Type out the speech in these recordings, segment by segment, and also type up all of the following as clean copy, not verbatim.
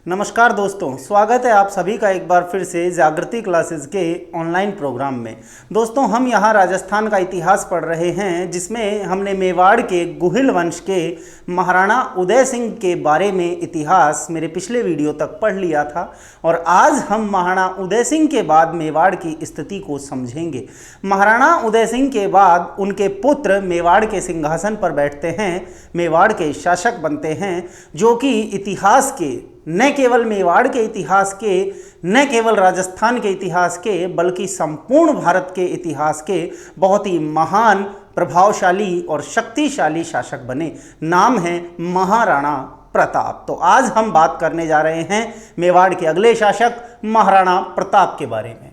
नमस्कार दोस्तों, स्वागत है आप सभी का एक बार फिर से जागृति क्लासेस के ऑनलाइन प्रोग्राम में। दोस्तों, हम यहाँ राजस्थान का इतिहास पढ़ रहे हैं, जिसमें हमने मेवाड़ के गुहिल वंश के महाराणा उदय सिंह के बारे में इतिहास मेरे पिछले वीडियो तक पढ़ लिया था। और आज हम महाराणा उदय सिंह के बाद मेवाड़ की स्थिति को समझेंगे। महाराणा उदय सिंह के बाद उनके पुत्र मेवाड़ के सिंहासन पर बैठते हैं, मेवाड़ के शासक बनते हैं, जो कि इतिहास के न केवल मेवाड़ के इतिहास के, न केवल राजस्थान के इतिहास के, बल्कि संपूर्ण भारत के इतिहास के बहुत ही महान, प्रभावशाली और शक्तिशाली शासक बने। नाम है महाराणा प्रताप। तो आज हम बात करने जा रहे हैं मेवाड़ के अगले शासक महाराणा प्रताप के बारे में।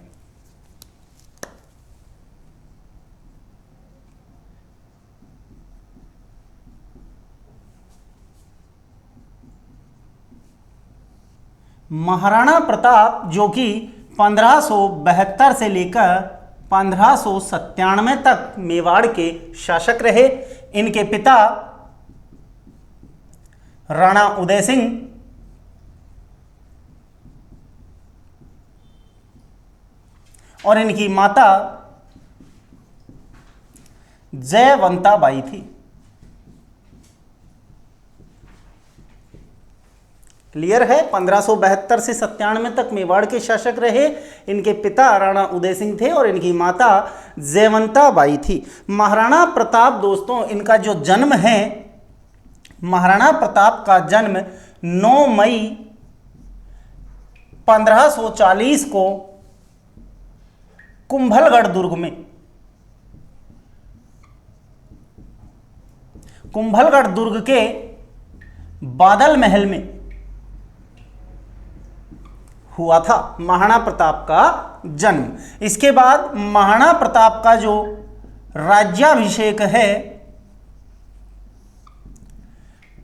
महाराणा प्रताप जो कि 1572 से लेकर 1597 तक मेवाड़ के शासक रहे। इनके पिता राणा उदय सिंह और इनकी माता जयवंता बाई थी। क्लियर है? 1572 से 97 तक मेवाड़ के शासक रहे। इनके पिता राणा उदय सिंह थे और इनकी माता जयवंता बाई थी। महाराणा प्रताप दोस्तों, इनका जो जन्म है, महाराणा प्रताप का जन्म 9 मई 1540 को कुंभलगढ़ दुर्ग में, कुंभलगढ़ दुर्ग के बादल महल में हुआ था महाराणा प्रताप का जन्म। इसके बाद महाराणा प्रताप का जो राज्याभिषेक है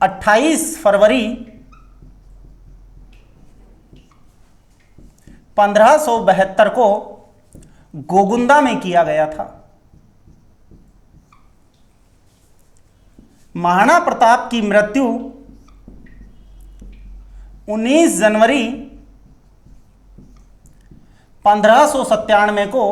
28 फरवरी 1572 को गोगुंदा में किया गया था। महाराणा प्रताप की मृत्यु 19 जनवरी 1597 को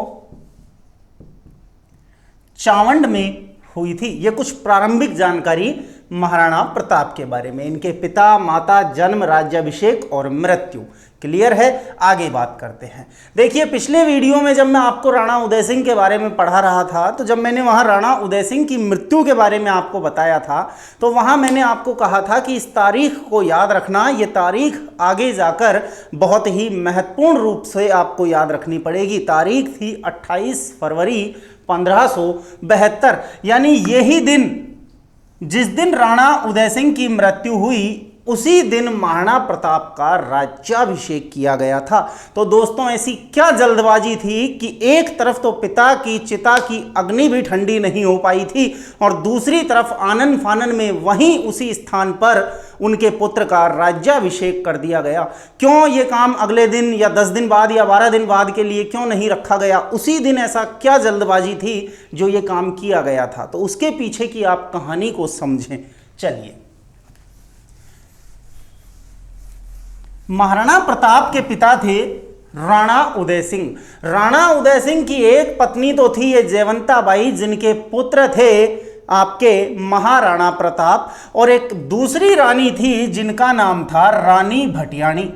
चावंड में हुई थी। यह कुछ प्रारंभिक जानकारी महाराणा प्रताप के बारे में। इनके पिता, माता, जन्म, राज्याभिषेक और मृत्यु। क्लियर है? आगे बात करते हैं। देखिए, पिछले वीडियो में जब मैं आपको राणा उदय सिंह के बारे में पढ़ा रहा था, तो जब मैंने वहां राणा उदय सिंह की मृत्यु के बारे में आपको बताया था, तो वहां मैंने आपको कहा था कि इस तारीख को याद रखना। ये तारीख आगे जाकर बहुत ही महत्वपूर्ण रूप से आपको याद रखनी पड़ेगी। तारीख थी 28 फरवरी 1572, यानी यही दिन, जिस दिन राणा उदय सिंह की मृत्यु हुई, उसी दिन महाराणा प्रताप का राज्याभिषेक किया गया था। तो दोस्तों, ऐसी क्या जल्दबाजी थी कि एक तरफ तो पिता की चिता की अग्नि भी ठंडी नहीं हो पाई थी, और दूसरी तरफ आनन फानन में वहीं उसी स्थान पर उनके पुत्र का राज्याभिषेक कर दिया गया। क्यों ये काम अगले दिन या 10 दिन बाद या 12 दिन बाद के लिए क्यों नहीं रखा गया? उसी दिन ऐसा क्या जल्दबाजी थी जो ये काम किया गया था? तो उसके पीछे की आप कहानी को समझें। चलिए, महाराणा प्रताप के पिता थे राणा उदय सिंह। राणा उदय सिंह की एक पत्नी तो थी ये जयवंता बाई, जिनके पुत्र थे आपके महाराणा प्रताप, और एक दूसरी रानी थी जिनका नाम था रानी भटियाणी।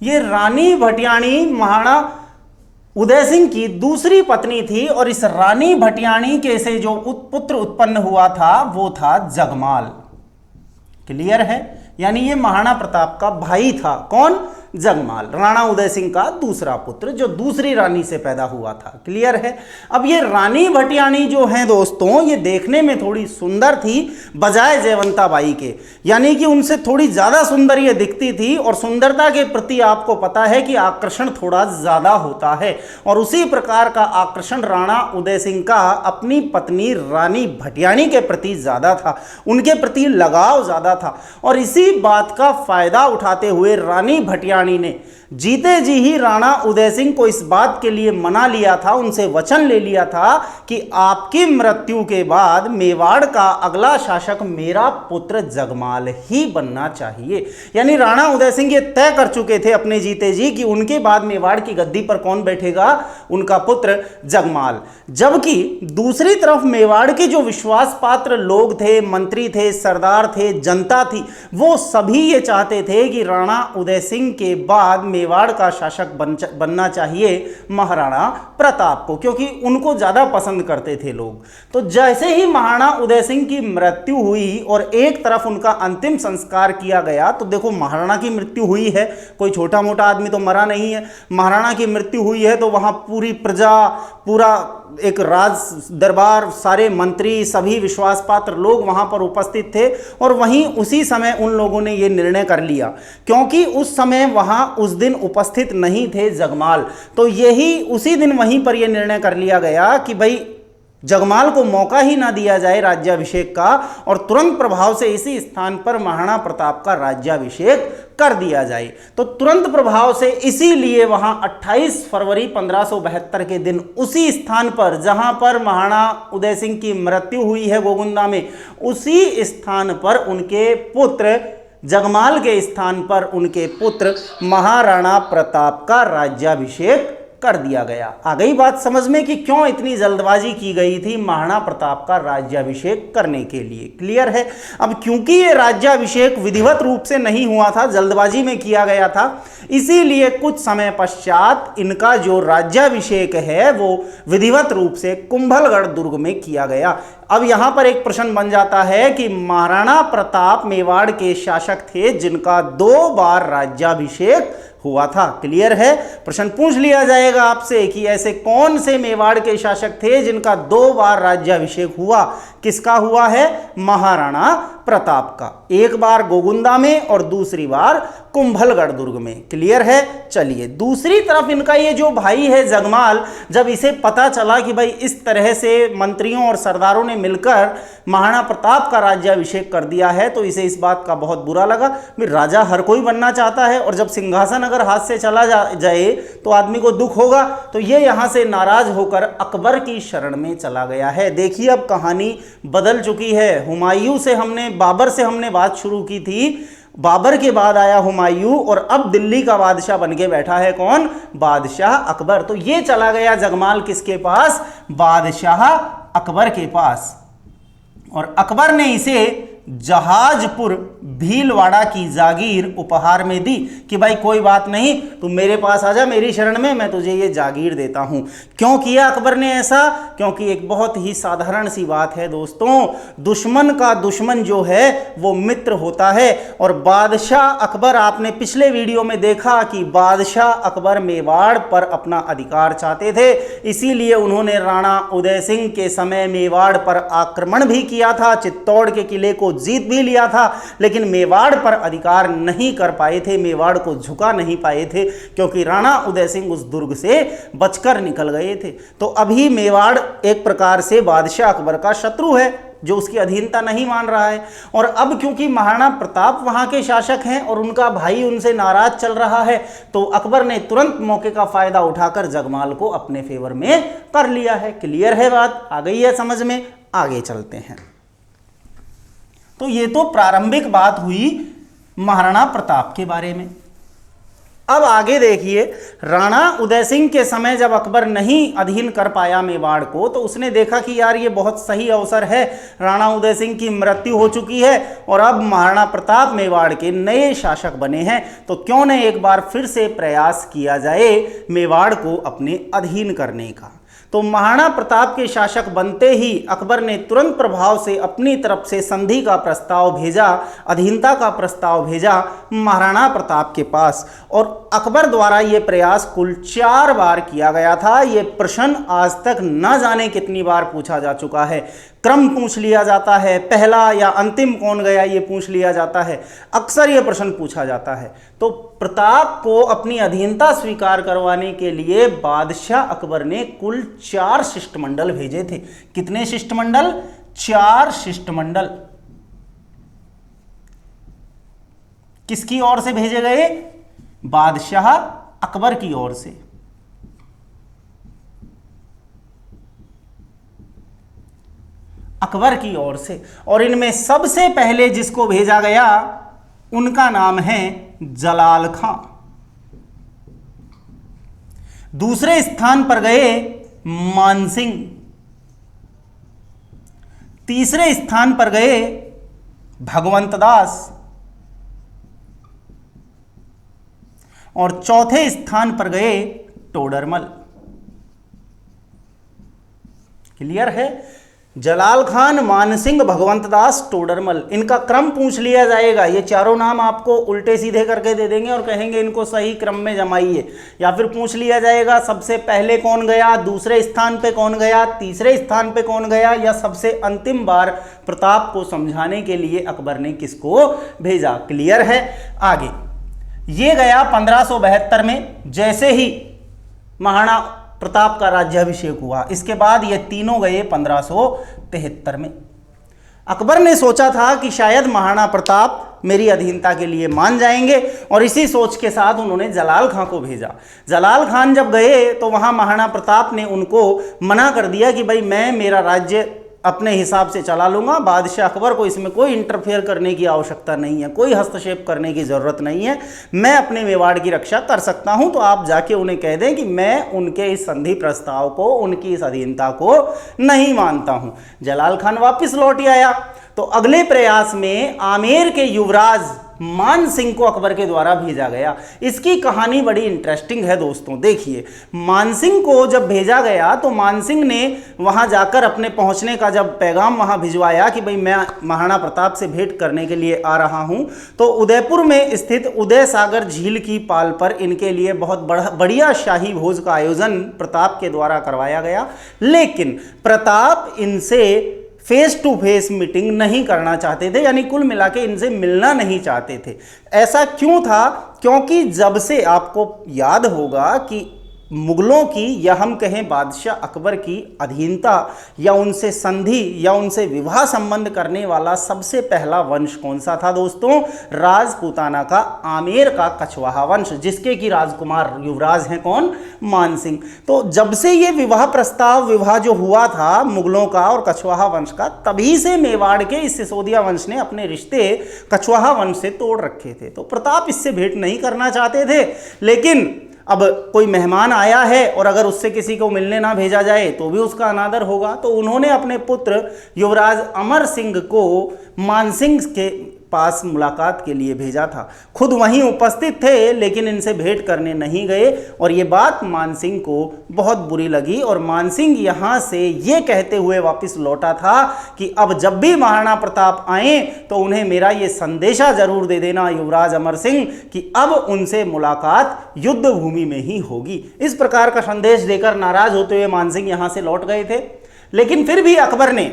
ये रानी भटियाणी महाराणा उदय सिंह की दूसरी पत्नी थी, और इस रानी भटियाणी के से जो पुत्र उत्पन्न हुआ था वो था जगमाल। क्लियर है? यानी ये महाराणा प्रताप का भाई था। कौन? जगमाल, राणा उदय सिंह का दूसरा पुत्र, जो दूसरी रानी से पैदा हुआ था। क्लियर है? अब ये रानी भटियाणी जो है दोस्तों, ये देखने में थोड़ी सुंदर थी बजाय जयवंता बाई के, यानी कि उनसे थोड़ी ज़्यादा सुंदर ये दिखती थी। और सुंदरता के प्रति आपको पता है कि आकर्षण थोड़ा ज़्यादा होता है, और उसी प्रकार का आकर्षण राणा उदय सिंह का अपनी पत्नी रानी भटियाणी के प्रति ज़्यादा था, उनके प्रति लगाव ज़्यादा था। और इसी बात का फायदा उठाते हुए रानी भटियाणी रानी ने जीते जी ही राणा उदय सिंह को इस बात के लिए मना लिया था, उनसे वचन ले लिया था कि आपकी मृत्यु के बाद मेवाड़ का अगला शासक मेरा पुत्र जगमाल ही बनना चाहिए। यानी राणा उदय सिंह ये तय कर चुके थे अपने जीते जी कि उनके बाद मेवाड़ की गद्दी पर कौन बैठेगा, उनका पुत्र जगमाल। जबकि दूसरी तरफ मेवाड़ के जो विश्वास पात्र लोग थे, मंत्री थे, सरदार थे, जनता थी, वो सभी ये चाहते थे कि राणा उदय सिंह के बाद मेवाड़ का शासक बनना चाहिए महाराणा प्रताप को, क्योंकि उनको ज्यादा पसंद करते थे लोग। तो जैसे ही महाराणा उदय सिंह की मृत्यु हुई और एक तरफ उनका अंतिम संस्कार किया गया, तो देखो महाराणा की मृत्यु हुई है, कोई छोटा मोटा आदमी तो मरा नहीं है। महाराणा की मृत्यु हुई है तो वहां पूरी प्रजा, पूरा एक राज दरबार, सारे मंत्री, सभी विश्वास पात्र लोग वहां पर उपस्थित थे। और वहीं उसी समय उन लोगों ने यह निर्णय कर लिया, क्योंकि उस समय वहां उस दिन उपस्थित नहीं थे जगमाल, तो यही उसी दिन वहीं पर यह निर्णय कर लिया गया कि भाई जगमाल को मौका ही ना दिया जाए राज्याभिषेक का, और तुरंत प्रभाव से इसी स्थान पर महाराणा प्रताप का राज्याभिषेक कर दिया जाए। तो तुरंत प्रभाव से इसीलिए वहां 28 फरवरी 1572 के दिन उसी स्थान पर जहां पर महाराणा उदय सिंह की मृत्यु हुई है गोगुंदा में, उसी स्थान पर उनके पुत्र जगमाल के स्थान पर उनके पुत्र महाराणा प्रताप का राज्याभिषेक कर दिया गया। आ गई बात समझ में कि क्यों इतनी जल्दबाजी की गई थी महाराणा प्रताप का राज्याभिषेक करने के लिए। क्लियर है। अब क्योंकि ये राज्याभिषेक विधिवत रूप से नहीं हुआ था, जल्दबाजी में किया गया था, इसीलिए कुछ समय पश्चात इनका जो राज्याभिषेक है वो विधिवत रूप से कुंभलगढ़ दुर्ग में किया गया। अब यहां पर एक प्रश्न बन जाता है कि महाराणा प्रताप मेवाड़ के शासक थे जिनका 2 बार राज्याभिषेक हुआ था। क्लियर है। प्रश्न पूछ लिया जाएगा आपसे कि ऐसे कौन से मेवाड़ के शासक थे जिनका 2 बार राज्याभिषेक हुआ। किसका हुआ है? महाराणा प्रताप का। एक बार गोगुंदा में और दूसरी बार कुंभलगढ़ दुर्ग में। क्लियर है। चलिए, दूसरी तरफ इनका ये जो भाई है जगमाल, जब इसे पता चला कि भाई इस तरह से मंत्रियों और सरदारों ने मिलकर महाराणा प्रताप का राज्याभिषेक कर दिया है, तो इसे इस बात का बहुत बुरा लगा। राजा हर कोई बनना चाहता है और जब सिंहासन अगर हाथ से चला जाए तो आदमी को दुख होगा। तो ये यहां से नाराज होकर अकबर की शरण में चला गया है। देखिए अब कहानी बदल चुकी है। हुमायूं से हमने, बाबर से हमने बात शुरू की थी, बाबर के बाद आया हुमायूं और अब दिल्ली का बादशाह बन के बैठा है कौन? बादशाह अकबर। तो ये चला गया जगमाल किसके पास? बादशाह अकबर के पास। और अकबर ने इसे जहाजपुर भीलवाड़ा की जागीर उपहार में दी कि भाई कोई बात नहीं, तू मेरे पास आजा, मेरी शरण में, मैं तुझे ये जागीर देता हूं। क्यों किया अकबर ने ऐसा? क्योंकि एक बहुत ही साधारण सी बात है दोस्तों, दुश्मन का दुश्मन जो है वो मित्र होता है। और बादशाह अकबर, आपने पिछले वीडियो में देखा कि बादशाह अकबर मेवाड़ पर अपना अधिकार चाहते थे, इसीलिए उन्होंने राणा उदय सिंह के समय मेवाड़ पर आक्रमण भी किया था, चित्तौड़ के किले को जीत भी लिया था, लेकिन मेवाड़ पर अधिकार नहीं कर पाए थे, मेवाड़ को झुका नहीं पाए थे, क्योंकि राणा उदय सिंह उस दुर्ग से बचकर निकल गए थे। तो अभी मेवाड़ एक प्रकार से बादशाह अकबर का शत्रु है, जो उसकी अधीनता नहीं मान रहा है। और अब क्योंकि महाराणा प्रताप वहां के शासक हैं और उनका भाई उनसे नाराज चल रहा है, तो अकबर ने तुरंत मौके का फायदा उठाकर जगमाल को अपने फेवर में कर लिया है। क्लियर है बात? आ गई है समझ में? आगे चलते हैं। तो ये तो प्रारंभिक बात हुई महाराणा प्रताप के बारे में। अब आगे देखिए, राणा उदय सिंह के समय जब अकबर नहीं अधीन कर पाया मेवाड़ को, तो उसने देखा कि यार ये बहुत सही अवसर है, राणा उदय सिंह की मृत्यु हो चुकी है और अब महाराणा प्रताप मेवाड़ के नए शासक बने हैं, तो क्यों न एक बार फिर से प्रयास किया जाए मेवाड़ को अपने अधीन करने का। तो महाराणा प्रताप के शासक बनते ही अकबर ने तुरंत प्रभाव से अपनी तरफ से संधि का प्रस्ताव भेजा, अधीनता का प्रस्ताव भेजा महाराणा प्रताप के पास। और अकबर द्वारा यह प्रयास कुल 4 बार किया गया था। यह प्रश्न आज तक न जाने कितनी बार पूछा जा चुका है। क्रम पूछ लिया जाता है, पहला या अंतिम कौन गया ये पूछ लिया जाता है, अक्सर यह प्रश्न पूछा जाता है। तो प्रताप को अपनी अधीनता स्वीकार करवाने के लिए बादशाह अकबर ने कुल 4 शिष्टमंडल भेजे थे। कितने शिष्टमंडल? 4 शिष्टमंडल। किसकी ओर से भेजे गए? बादशाह अकबर की ओर से। अकबर की ओर से, और इनमें सबसे पहले जिसको भेजा गया उनका नाम है जलाल खां। दूसरे स्थान पर गए मानसिंह। तीसरे स्थान पर गए भगवंत दास, और चौथे स्थान पर गए टोडरमल। क्लियर है? जलाल खान, मानसिंह, भगवंत दास, टोडरमल, इनका क्रम पूछ लिया जाएगा। ये चारों नाम आपको उल्टे सीधे करके दे देंगे और कहेंगे इनको सही क्रम में जमाइए, या फिर पूछ लिया जाएगा सबसे पहले कौन गया, दूसरे स्थान पे कौन गया, तीसरे स्थान पे कौन गया, या सबसे अंतिम बार प्रताप को समझाने के लिए अकबर ने किसको भेजा। क्लियर है? आगे ये गया 1572 में, जैसे ही महाराणा प्रताप का राज्याभिषेक हुआ। इसके बाद ये तीनों गए 1573 में। अकबर ने सोचा था कि शायद महाराणा प्रताप मेरी अधीनता के लिए मान जाएंगे, और इसी सोच के साथ उन्होंने जलाल खां को भेजा। जलाल खान जब गए तो वहां महाराणा प्रताप ने उनको मना कर दिया कि भाई मैं मेरा राज्य अपने हिसाब से चला लूंगा, बादशाह अकबर को इसमें कोई इंटरफेयर करने की आवश्यकता नहीं है, कोई हस्तक्षेप करने की ज़रूरत नहीं है, मैं अपने मेवाड़ की रक्षा कर सकता हूं। तो आप जाके उन्हें कह दें कि मैं उनके इस संधि प्रस्ताव को, उनकी इस अधीनता को नहीं मानता हूं। जलाल खान वापस लौट आया। तो अगले प्रयास में आमेर के युवराज मान सिंह को अकबर के द्वारा भेजा गया। इसकी कहानी बड़ी इंटरेस्टिंग है दोस्तों। देखिए, मान सिंह को जब भेजा गया तो मान सिंह ने वहां जाकर अपने पहुंचने का जब पैगाम वहां भिजवाया कि भाई मैं महाराणा प्रताप से भेंट करने के लिए आ रहा हूं, तो उदयपुर में स्थित उदय सागर झील की पाल पर इनके लिए बहुत बढ़िया शाही भोज का आयोजन प्रताप के द्वारा करवाया गया। लेकिन प्रताप इनसे फेस टू फेस मीटिंग नहीं करना चाहते थे, यानी कुल मिला के इनसे मिलना नहीं चाहते थे। ऐसा क्यों था? क्योंकि जब से आपको याद होगा कि मुगलों की, या हम कहें बादशाह अकबर की अधीनता या उनसे संधि या उनसे विवाह संबंध करने वाला सबसे पहला वंश कौन सा था दोस्तों? राजपूताना का आमेर का कछवाहा वंश, जिसके की राजकुमार युवराज हैं कौन? मान सिंह। तो जब से ये विवाह जो हुआ था मुगलों का और कछवाहा वंश का, तभी से मेवाड़ के इस सिसोदिया वंश ने अपने रिश्ते कछवाहा वंश से तोड़ रखे थे। तो प्रताप इससे भेंट नहीं करना चाहते थे। लेकिन अब कोई मेहमान आया है और अगर उससे किसी को मिलने ना भेजा जाए तो भी उसका अनादर होगा। तो उन्होंने अपने पुत्र युवराज अमर सिंह को मानसिंह के पास मुलाकात के लिए भेजा था। खुद वहीं उपस्थित थे, लेकिन इनसे भेंट करने नहीं गए, और ये बात मानसिंह को बहुत बुरी लगी। और मानसिंह यहाँ से ये कहते हुए वापस लौटा था कि अब जब भी महाराणा प्रताप आए तो उन्हें मेरा ये संदेशा जरूर दे देना युवराज अमर सिंह कि अब उनसे मुलाकात युद्ध भूमि में ही होगी। इस प्रकार का संदेश देकर नाराज होते हुए मानसिंह यहाँ से लौट गए थे। लेकिन फिर भी अकबर ने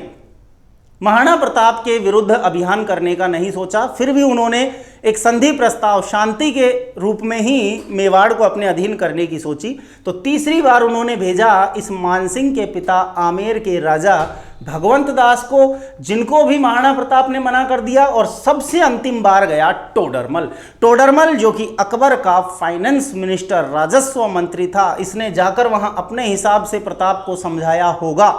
महाराणा प्रताप के विरुद्ध अभियान करने का नहीं सोचा। फिर भी उन्होंने एक संधि प्रस्ताव शांति के रूप में ही मेवाड़ को अपने अधीन करने की सोची। तो तीसरी बार उन्होंने भेजा इस मानसिंह के पिता आमेर के राजा भगवंत दास को, जिनको भी महाराणा प्रताप ने मना कर दिया। और सबसे अंतिम बार गया टोडरमल, जो कि अकबर का फाइनेंस मिनिस्टर, राजस्व मंत्री था। इसने जाकर वहां अपने हिसाब से प्रताप को समझाया होगा,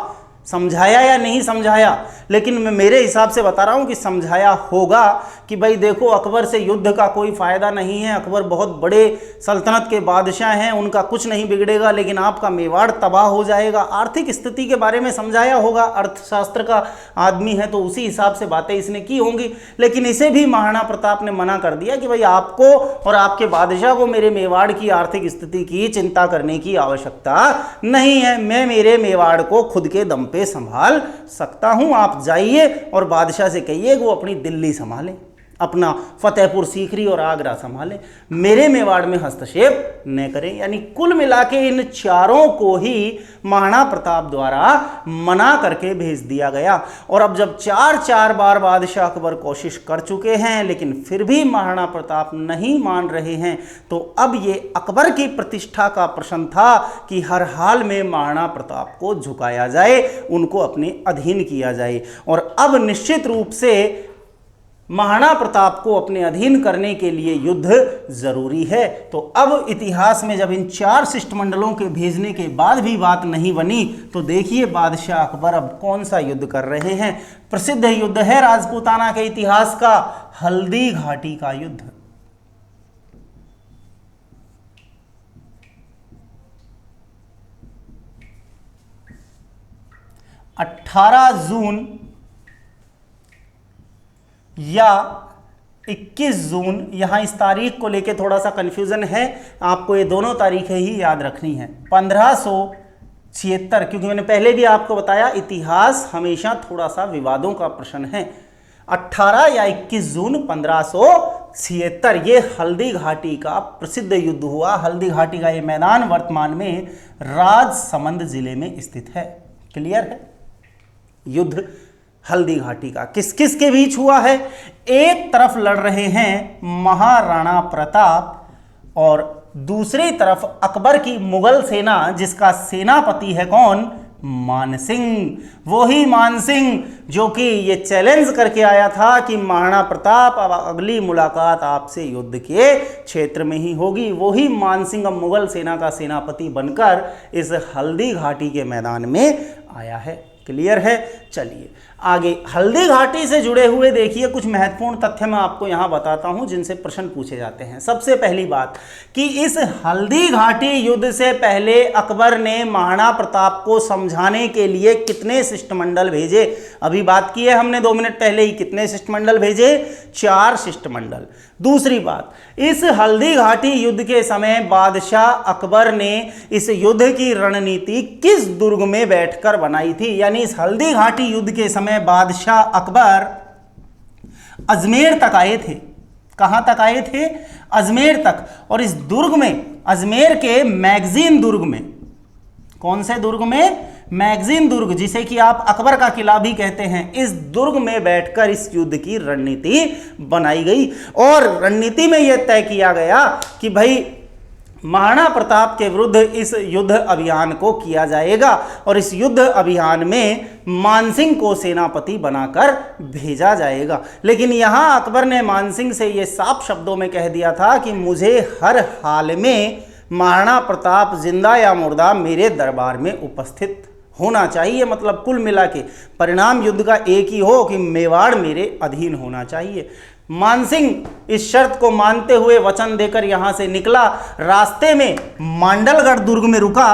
समझाया या नहीं समझाया, लेकिन मैं मेरे हिसाब से बता रहा हूं कि समझाया होगा कि भाई देखो, अकबर से युद्ध का कोई फायदा नहीं है, अकबर बहुत बड़े सल्तनत के बादशाह हैं, उनका कुछ नहीं बिगड़ेगा, लेकिन आपका मेवाड़ तबाह हो जाएगा। आर्थिक स्थिति के बारे में समझाया होगा, अर्थशास्त्र का आदमी है तो उसी हिसाब से बातें इसने की होंगी। लेकिन इसे भी महाराणा प्रताप ने मना कर दिया कि भाई आपको और आपके बादशाह को मेरे मेवाड़ की आर्थिक स्थिति की चिंता करने की आवश्यकता नहीं है, मैं मेरे मेवाड़ को खुद के दम पे संभाल सकता हूं। आप जाइए और बादशाह से कहिए वो अपनी दिल्ली संभाले, अपना फतेहपुर सीकरी और आगरा संभाले, मेरे मेवाड़ में हस्तक्षेप न करें। यानी कुल मिला के इन चारों को ही महाराणा प्रताप द्वारा मना करके भेज दिया गया। और अब जब चार बार बादशाह अकबर कोशिश कर चुके हैं, लेकिन फिर भी महाराणा प्रताप नहीं मान रहे हैं, तो अब ये अकबर की प्रतिष्ठा का प्रश्न था कि हर हाल में महाराणा प्रताप को झुकाया जाए, उनको अपने अधीन किया जाए। और अब निश्चित रूप से महाराणा प्रताप को अपने अधीन करने के लिए युद्ध जरूरी है। तो अब इतिहास में जब इन 4 शिष्टमंडलों के भेजने के बाद भी बात नहीं बनी, तो देखिए बादशाह अकबर अब कौन सा युद्ध कर रहे हैं। प्रसिद्ध युद्ध है राजपूताना के इतिहास का हल्दी घाटी का युद्ध। 18 जून या 21 जून, यहां इस तारीख को लेके थोड़ा सा कंफ्यूजन है, आपको ये दोनों तारीखें ही याद रखनी है। 1576, क्योंकि मैंने पहले भी आपको बताया इतिहास हमेशा थोड़ा सा विवादों का प्रश्न है। 18 या 21 जून 1576 ये हल्दी घाटी का प्रसिद्ध युद्ध हुआ। हल्दी घाटी का ये मैदान वर्तमान में राजसमंद जिले में स्थित है। क्लियर है? युद्ध हल्दी घाटी का किस किस के बीच हुआ है? एक तरफ लड़ रहे हैं महाराणा प्रताप और दूसरी तरफ अकबर की मुगल सेना, जिसका सेनापति है कौन? मानसिंह। वही मानसिंह जो कि ये चैलेंज करके आया था कि महाराणा प्रताप अब अगली मुलाकात आपसे युद्ध के क्षेत्र में ही होगी। वही मानसिंह अब मुगल सेना का सेनापति बनकर इस हल्दी घाटी के मैदान में आया है। क्लियर है? चलिए आगे हल्दी घाटी से जुड़े हुए देखिए कुछ महत्वपूर्ण तथ्य मैं आपको यहां बताता हूं जिनसे प्रश्न पूछे जाते हैं। सबसे पहली बात कि इस हल्दी घाटी युद्ध से पहले अकबर ने महाराणा प्रताप को समझाने के लिए कितने शिष्टमंडल भेजे? अभी बात की है हमने 2 मिनट पहले ही। कितने शिष्टमंडल भेजे? 4 शिष्टमंडल। दूसरी बात, इस हल्दी घाटी युद्ध के समय बादशाह अकबर ने इस युद्ध की रणनीति किस दुर्ग में बैठकर बनाई थी? यानी इस हल्दी घाटी युद्ध के समय बादशाह अकबर अजमेर तक आए थे। कहां तक आए थे? अजमेर तक। और इस दुर्ग में, अजमेर के मैगजीन दुर्ग में, कौन से दुर्ग में? मैगजीन दुर्ग, जिसे कि आप अकबर का किला भी कहते हैं, इस दुर्ग में बैठकर इस युद्ध की रणनीति बनाई गई। और रणनीति में यह तय किया गया कि भाई महाराणा प्रताप के विरुद्ध इस युद्ध अभियान को किया जाएगा और इस युद्ध अभियान में मानसिंह को सेनापति बनाकर भेजा जाएगा। लेकिन यहां अकबर ने मानसिंह से यह साफ शब्दों में कह दिया था कि मुझे हर हाल में महाराणा प्रताप जिंदा या मुर्दा मेरे दरबार में उपस्थित होना चाहिए। मतलब कुल मिला के परिणाम युद्ध का एक ही हो कि मेवाड़ मेरे अधीन होना चाहिए। मानसिंह इस शर्त को मानते हुए वचन देकर यहां से निकला। रास्ते में मांडलगढ़ दुर्ग में रुका।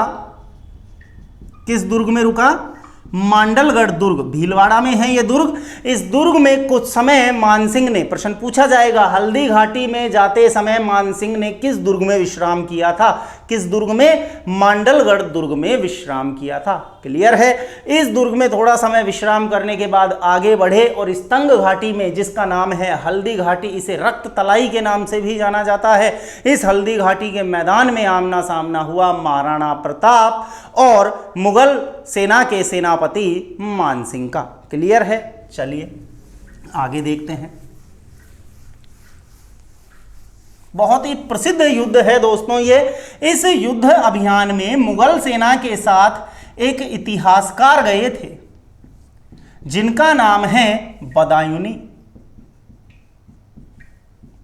किस दुर्ग में रुका? मांडलगढ़ दुर्ग, भीलवाड़ा में है यह दुर्ग। इस दुर्ग में कुछ समय मानसिंह ने, प्रश्न पूछा जाएगा, हल्दी घाटी में जाते समय मानसिंह ने किस दुर्ग में विश्राम किया था? किस दुर्ग में? मांडलगढ़ दुर्ग में विश्राम किया था। क्लियर है? इस दुर्ग में थोड़ा समय विश्राम करने के बाद आगे बढ़े और इस तंग घाटी में, जिसका नाम है हल्दी घाटी, इसे रक्त तलाई के नाम से भी जाना जाता है, इस हल्दी घाटी के मैदान में आमना सामना हुआ महाराणा प्रताप और मुगल सेना के सेनापति मानसिंह का। क्लियर है? चलिए आगे देखते हैं। बहुत ही प्रसिद्ध युद्ध है दोस्तों ये। इस युद्ध अभियान में मुगल सेना के साथ एक इतिहासकार गए थे जिनका नाम है बदायूनी।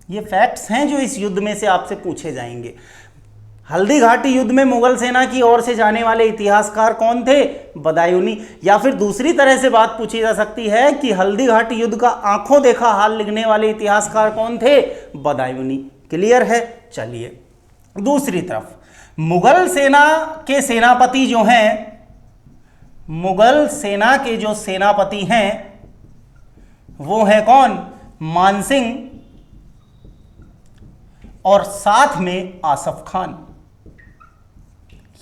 ये फैक्ट्स हैं जो इस युद्ध में से आपसे पूछे जाएंगे। हल्दी घाटी युद्ध में मुगल सेना की ओर से जाने वाले इतिहासकार कौन थे? बदायूनी। या फिर दूसरी तरह से बात पूछी जा सकती है कि हल्दी घाटी युद्ध का आंखों देखा हाल लिखने वाले इतिहासकार कौन थे? बदायूनी। क्लियर है? चलिए दूसरी तरफ मुगल सेना के सेनापति जो हैं, मुगल सेना के जो सेनापति हैं वो है कौन? मानसिंह और साथ में आसफ खान।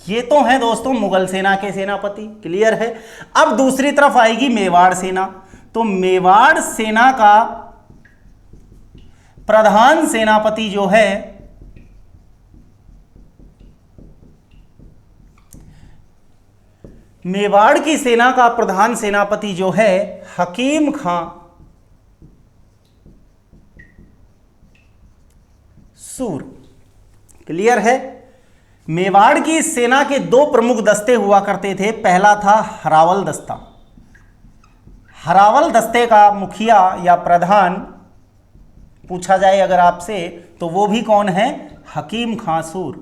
ये तो हैं दोस्तों मुगल सेना के सेनापति। क्लियर है? अब दूसरी तरफ आएगी मेवाड़ सेना। तो मेवाड़ सेना का प्रधान सेनापति जो है मेवाड़ की सेना का प्रधान सेनापति जो है हकीम खां सूर। क्लियर है? मेवाड़ की सेना के 2 प्रमुख दस्ते हुआ करते थे। पहला था हरावल दस्ता। हरावल दस्ते का मुखिया या प्रधान पूछा जाए अगर आपसे तो वो भी कौन है, हकीम खां सूर।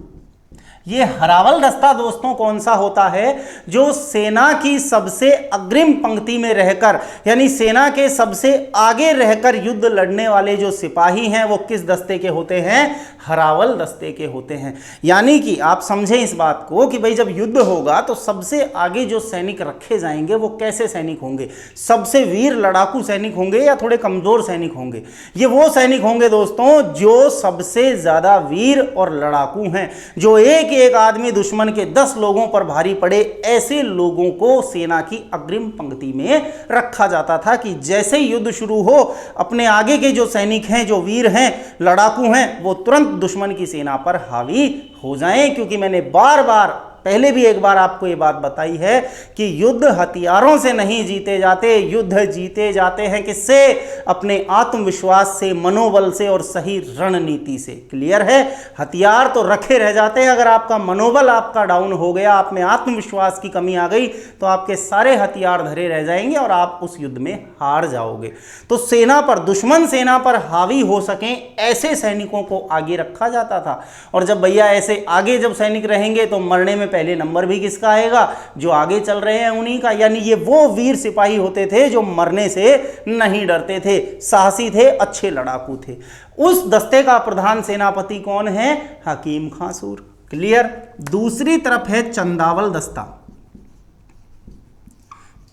ये हरावल दस्ता दोस्तों कौन सा होता है, जो सेना की सबसे अग्रिम पंक्ति में रहकर, यानी सेना के सबसे आगे रहकर युद्ध लड़ने वाले जो सिपाही हैं वो किस दस्ते के होते हैं, हरावल दस्ते के होते हैं। यानी कि आप समझें इस बात को कि भाई जब युद्ध होगा तो सबसे आगे जो सैनिक रखे जाएंगे वो कैसे सैनिक होंगे, सबसे वीर लड़ाकू सैनिक होंगे या थोड़े कमजोर सैनिक होंगे। ये वो सैनिक होंगे दोस्तों जो सबसे ज्यादा वीर और लड़ाकू हैं, जो एक आदमी दुश्मन के 10 लोगों पर भारी पड़े, ऐसे लोगों को सेना की अग्रिम पंक्ति में रखा जाता था कि जैसे ही युद्ध शुरू हो अपने आगे के जो सैनिक हैं, जो वीर हैं, लड़ाकू हैं, वो तुरंत दुश्मन की सेना पर हावी हो जाएं। क्योंकि मैंने बार बार पहले भी एक बार आपको ये बात बताई है कि युद्ध हथियारों से नहीं जीते जाते, युद्ध जीते जाते हैं किससे, अपने आत्मविश्वास से, मनोबल से और सही रणनीति से। क्लियर है, हथियार तो रखे रह जाते हैं, अगर आपका मनोबल आपका डाउन हो गया, आप में आत्मविश्वास की कमी आ गई तो आपके सारे हथियार धरे रह जाएंगे और आप उस युद्ध में हार जाओगे। तो सेना पर, दुश्मन सेना पर हावी हो सकें ऐसे सैनिकों को आगे रखा जाता था। और जब भैया ऐसे आगे जब सैनिक रहेंगे तो मरने में पहले नंबर भी किसका आएगा, जो आगे चल रहे हैं उन्हीं का। यानी ये वो वीर सिपाही होते थे जो मरने से नहीं डरते थे, साहसी थे, अच्छे लड़ाकू थे। उस दस्ते का प्रधान सेनापति कौन है, हकीम खां सूर। क्लियर। दूसरी तरफ है चंदावल दस्ता।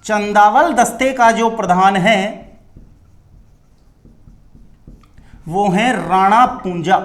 चंदावल दस्ते का जो प्रधान है वो है राणा पूंजा।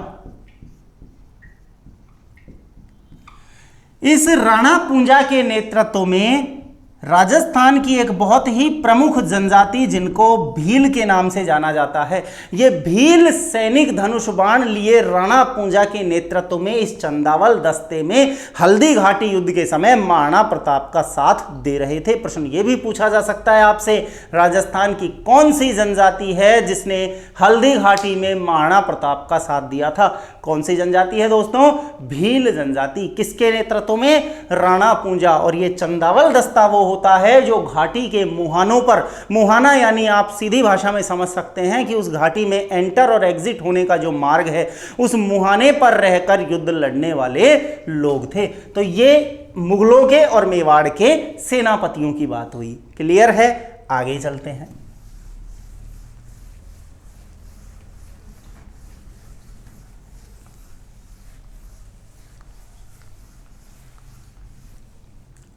इस राणा पूंजा के नेतृत्व में राजस्थान की एक बहुत ही प्रमुख जनजाति जिनको भील के नाम से जाना जाता है, ये भील सैनिक धनुष बाण लिए राणा पूंजा के नेतृत्व में इस चंदावल दस्ते में हल्दी घाटी युद्ध के समय महाराणा प्रताप का साथ दे रहे थे। प्रश्न ये भी पूछा जा सकता है आपसे, राजस्थान की कौन सी जनजाति है जिसने हल्दी घाटी में महाराणा प्रताप का साथ दिया था? कौन सी जनजाति है दोस्तों? भील जनजाति। किसके नेतृत्व में? राणा पूंजा। और ये चंदावल दस्ता वो होता है जो घाटी के मुहानों पर, मुहाना यानी आप सीधी भाषा में समझ सकते हैं कि उस घाटी में एंटर और एग्जिट होने का जो मार्ग है, उस मुहाने पर रहकर युद्ध लड़ने वाले लोग थे। तो ये मुगलों के और मेवाड़ के सेनापतियों की बात हुई। क्लियर है, आगे चलते हैं।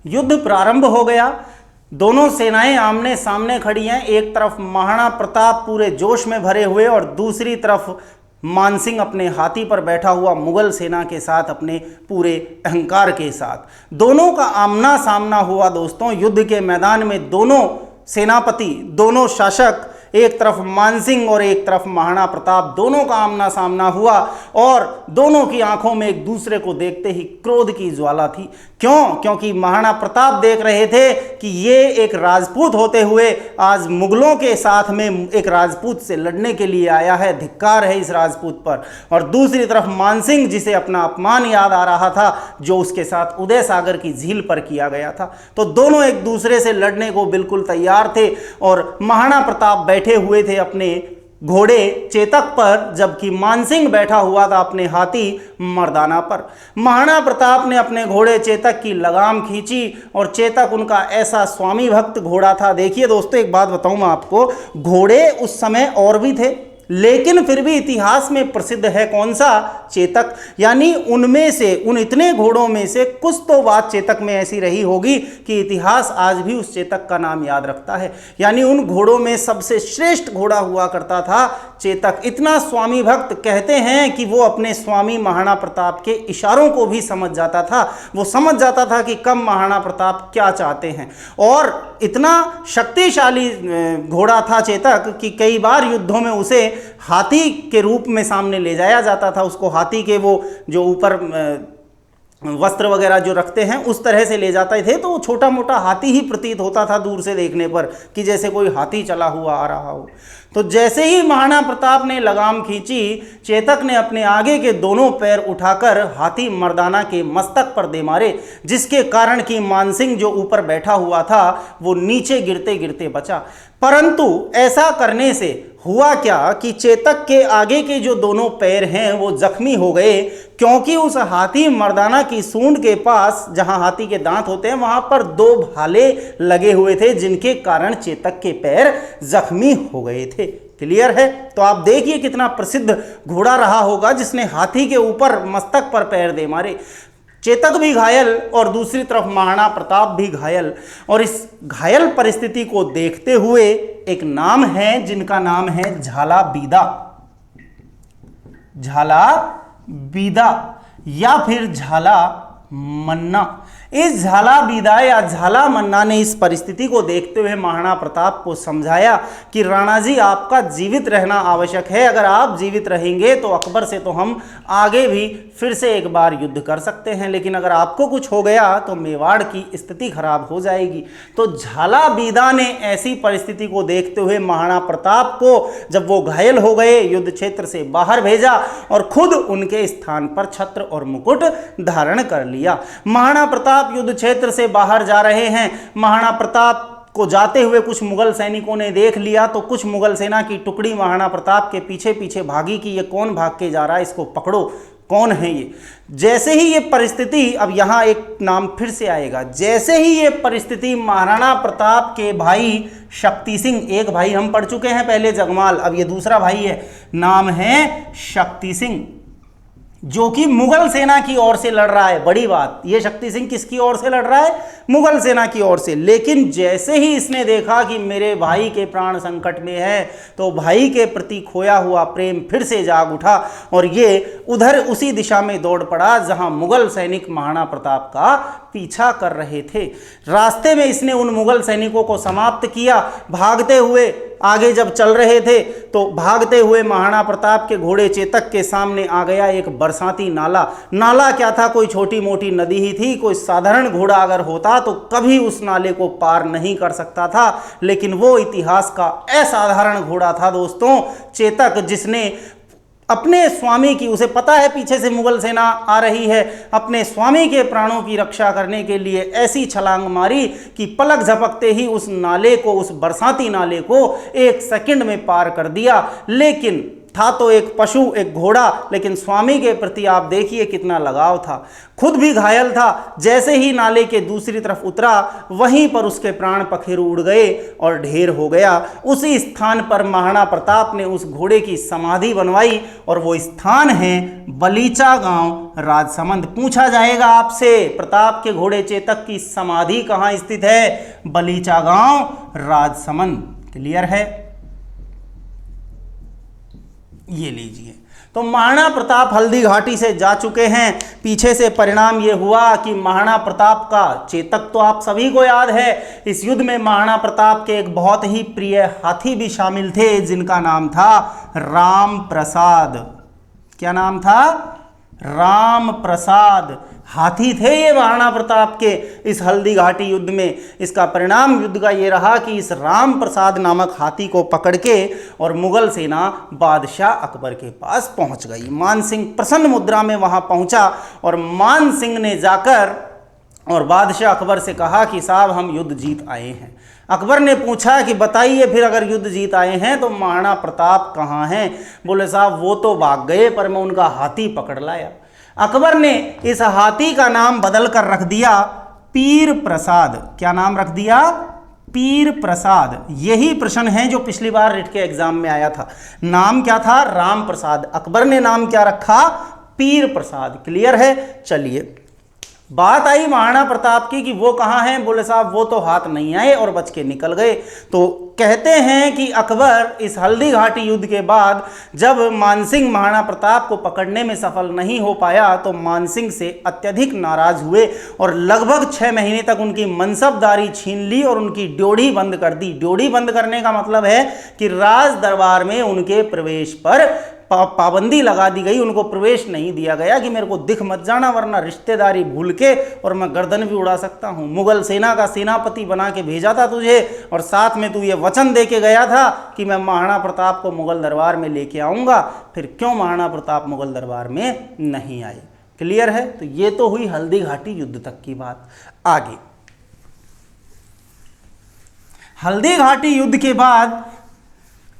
युद्ध प्रारंभ हो गया, दोनों सेनाएं आमने सामने खड़ी हैं। एक तरफ महाराणा प्रताप पूरे जोश में भरे हुए और दूसरी तरफ मानसिंह अपने हाथी पर बैठा हुआ मुगल सेना के साथ, अपने पूरे अहंकार के साथ। दोनों का आमना सामना हुआ दोस्तों। युद्ध के मैदान में दोनों सेनापति, दोनों शासक, एक तरफ मानसिंह और एक तरफ महाराणा प्रताप, दोनों का आमना सामना हुआ और दोनों की आंखों में एक दूसरे को देखते ही क्रोध की ज्वाला थी। क्यों? क्योंकि महाराणा प्रताप देख रहे थे कि ये एक राजपूत होते हुए आज मुगलों के साथ में एक राजपूत से लड़ने के लिए आया है, धिक्कार है इस राजपूत पर। और दूसरी तरफ मानसिंह, जिसे अपना अपमान याद आ रहा था जो उसके साथ उदय सागर की झील पर किया गया था। तो दोनों एक दूसरे से लड़ने को बिल्कुल तैयार थे और महाराणा प्रताप बैठे हुए थे अपने घोड़े चेतक पर, जबकि मानसिंह बैठा हुआ था अपने हाथी मर्दाना पर। महाराणा प्रताप ने अपने घोड़े चेतक की लगाम खींची और चेतक उनका ऐसा स्वामी भक्त घोड़ा था। देखिए दोस्तों, एक बात बताऊं मैं आपको, घोड़े उस समय और भी थे लेकिन फिर भी इतिहास में प्रसिद्ध है कौन सा? चेतक। यानी उनमें से, उन इतने घोड़ों में से कुछ तो बात चेतक में ऐसी रही होगी कि इतिहास आज भी उस चेतक का नाम याद रखता है। यानी उन घोड़ों में सबसे श्रेष्ठ घोड़ा हुआ करता था चेतक। इतना स्वामी भक्त, कहते हैं कि वो अपने स्वामी महाराणा प्रताप के इशारों को भी समझ जाता था। वो समझ जाता था कि कब महाराणा प्रताप क्या चाहते हैं। और इतना शक्तिशाली घोड़ा था चेतक कि कई बार युद्धों में उसे हाथी के रूप में सामने ले जाया जाता था। उसको हाथी के वो जो ऊपर वस्त्र वगैरह जो रखते हैं उस तरह से ले जाते थे, तो वो छोटा मोटा हाथी ही प्रतीत होता था दूर से देखने पर, कि जैसे कोई हाथी चला हुआ आ रहा हो। तो जैसे ही महाराणा प्रताप ने लगाम खींची, चेतक ने अपने आगे के दोनों पैर उठाकर हाथी मर्दाना के मस्तक पर दे मारे, जिसके कारण कि मानसिंह जो ऊपर बैठा हुआ था वो नीचे गिरते गिरते बचा। परंतु ऐसा करने से हुआ क्या कि चेतक के आगे के जो दोनों पैर हैं वो जख्मी हो गए, क्योंकि उस हाथी मर्दाना की सूंड के पास जहां हाथी के दांत होते हैं वहां पर 2 भाले लगे हुए थे, जिनके कारण चेतक के पैर जख्मी हो गए थे। क्लियर है? तो आप देखिए कितना प्रसिद्ध घोड़ा रहा होगा जिसने हाथी के ऊपर मस्तक पर पैर दे मारे। चेतक भी घायल और दूसरी तरफ महाराणा प्रताप भी घायल, और इस घायल परिस्थिति को देखते हुए एक नाम है जिनका नाम है झाला बीदा, झाला बीदा या फिर झाला मन्ना। इस झाला बीदा या झाला मन्ना ने इस परिस्थिति को देखते हुए महाराणा प्रताप को समझाया कि राणा जी आपका जीवित रहना आवश्यक है, अगर आप जीवित रहेंगे तो अकबर से तो हम आगे भी फिर से एक बार युद्ध कर सकते हैं, लेकिन अगर आपको कुछ हो गया तो मेवाड़ की स्थिति खराब हो जाएगी। तो झाला बीदा ने ऐसी परिस्थिति को देखते हुए महाराणा प्रताप को, जब वो घायल हो गए, युद्ध क्षेत्र से बाहर भेजा और खुद उनके स्थान पर छत्र और मुकुट धारण कर लिया। महाराणा प्रताप युद्ध क्षेत्र से बाहर जा रहे हैं। महाराणा प्रताप को जाते हुए कुछ मुगल सैनिकों ने देख लिया, तो कुछ मुगल सेना की टुकड़ी महाराणा प्रताप के पीछे पीछे भागी कि ये कौन भाग के जा रहा है, इसको पकड़ो, कौन है ये। जैसे ही ये परिस्थिति, अब यहां एक नाम फिर से आएगा, जैसे ही ये परिस्थिति महाराणा प्रताप के भाई शक्ति सिंह, एक भाई हम पढ़ चुके हैं पहले जगमाल, अब ये दूसरा भाई है, नाम है शक्ति सिंह, जो कि मुगल सेना की ओर से लड़ रहा है। बड़ी बात, ये शक्ति सिंह किसकी ओर से लड़ रहा है? मुगल सेना की ओर से। लेकिन जैसे ही इसने देखा कि मेरे भाई के प्राण संकट में है, तो भाई के प्रति खोया हुआ प्रेम फिर से जाग उठा और ये उधर उसी दिशा में दौड़ पड़ा जहां मुगल सैनिक महाराणा प्रताप का पीछा कर रहे थे। रास्ते में इसने उन मुगल सैनिकों को समाप्त किया। भागते हुए आगे जब चल रहे थे तो भागते हुए महाराणा प्रताप के घोड़े चेतक के सामने आ गया एक बरसाती नाला। नाला क्या था? कोई छोटी मोटी नदी ही थी। कोई साधारण घोड़ा अगर होता तो कभी उस नाले को पार नहीं कर सकता था, लेकिन वो इतिहास का असाधारण घोड़ा था दोस्तों, चेतक, जिसने अपने स्वामी की, उसे पता है पीछे से मुगल सेना आ रही है, अपने स्वामी के प्राणों की रक्षा करने के लिए ऐसी छलांग मारी कि पलक झपकते ही उस नाले को, उस बरसाती नाले को 1 सेकंड में पार कर दिया। लेकिन था तो एक पशु, एक घोड़ा, लेकिन स्वामी के प्रति आप देखिए कितना लगाव था। खुद भी घायल था। जैसे ही नाले के दूसरी तरफ उतरा, वहीं पर उसके प्राण पखेरु उड़ गए और ढेर हो गया। उसी स्थान पर महाराणा प्रताप ने उस घोड़े की समाधि बनवाई और वो स्थान है बलीचा गांव, राजसमंद। पूछा जाएगा आपसे, प्रताप के घोड़े चेतक की समाधि कहाँ स्थित है? बलीचा गांव, राजसमंद। क्लियर है? ये लीजिए। तो महाराणा प्रताप हल्दी घाटी से जा चुके हैं। पीछे से परिणाम ये हुआ कि महाराणा प्रताप का, चेतक तो आप सभी को याद है, इस युद्ध में महाराणा प्रताप के एक बहुत ही प्रिय हाथी भी शामिल थे जिनका नाम था राम प्रसाद। क्या नाम था? राम प्रसाद। हाथी थे ये महाराणा प्रताप के इस हल्दी घाटी युद्ध में। इसका परिणाम युद्ध का ये रहा कि इस राम प्रसाद नामक हाथी को पकड़ के और मुगल सेना बादशाह अकबर के पास पहुंच गई। मान सिंह प्रसन्न मुद्रा में वहां पहुंचा और मान सिंह ने जाकर और बादशाह अकबर से कहा कि साहब हम युद्ध जीत आए हैं। अकबर ने पूछा कि बताइए फिर, अगर युद्ध जीत आए हैं तो महाराणा प्रताप कहाँ हैं? बोले साहब वो तो भाग गए, पर मैं उनका हाथी पकड़ लाया। अकबर ने इस हाथी का नाम बदल कर रख दिया पीर प्रसाद। क्या नाम रख दिया? पीर प्रसाद। यही प्रश्न है जो पिछली बार रिट के एग्जाम में आया था। नाम क्या था? राम प्रसाद। अकबर ने नाम क्या रखा? पीर प्रसाद। क्लियर है? चलिए, बात आई महाराणा प्रताप की कि वो कहाँ हैं? बोले साहब वो तो हाथ नहीं आए और बच के निकल गए। तो कहते हैं कि अकबर इस हल्दी घाटी युद्ध के बाद जब मानसिंह महाराणा प्रताप को पकड़ने में सफल नहीं हो पाया तो मानसिंह से अत्यधिक नाराज हुए और लगभग 6 महीने तक उनकी मनसबदारी छीन ली और उनकी ड्योढ़ी बंद कर दी। ड्योढ़ी बंद करने का मतलब है कि राज दरबार में उनके प्रवेश पर पाबंदी लगा दी गई। उनको प्रवेश नहीं दिया गया कि मेरे को दिख मत जाना, वरना रिश्तेदारी भूल के और मैं गर्दन भी उड़ा सकता हूँ। मुगल सेना का सेनापति बना के भेजा था तुझे और साथ में तू ये वचन दे के गया था कि मैं महाराणा प्रताप को मुगल दरबार में लेके आऊँगा, फिर क्यों महाराणा प्रताप मुगल दरबार में नहीं आए? क्लियर है? तो ये तो हुई हल्दी घाटी युद्ध तक की बात। आगे हल्दी घाटी युद्ध के बाद